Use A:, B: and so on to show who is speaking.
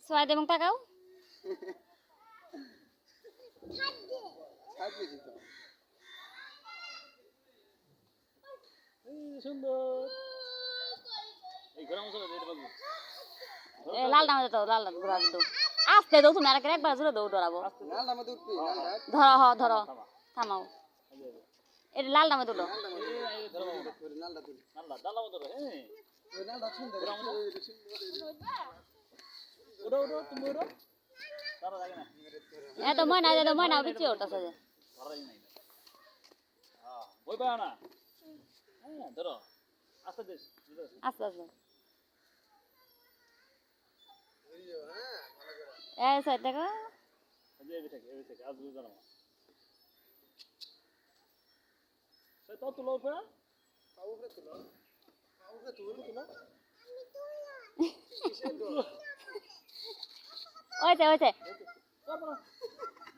A: সোয়াই দেবং তাকাও
B: সুন্দর এই গরম মশলা দিয়ে দেবো
A: লাল নামে দাও লাল ঘোরা দাও আস্তে দাও তুমি আরেকবার একবার জোরে দাও ডরাবো
C: লাল নামে উঠবি
A: ধরো হ ধরো থামাও এটা লাল নামে দুটো
C: লালটা তুলি
B: নাল্লা ডালা মতো হ্যাঁ
C: ওই লালটা সুন্দর
B: ওড়ো ওড়ো তুমি ওড়ো তারা লাগে না
A: এ তো ময়না বিচি ওটাছে যে
B: তারা লাগে না হ্যাঁ বই পাও না হ্যাঁ ধরো আস্তে দেশ
A: আস্তে আস্তে এই সাইড দেখো
B: এই থেকে আজ বুঝা না সে তো তুলো পড়া
C: পাউরে তুলো
A: ওইছে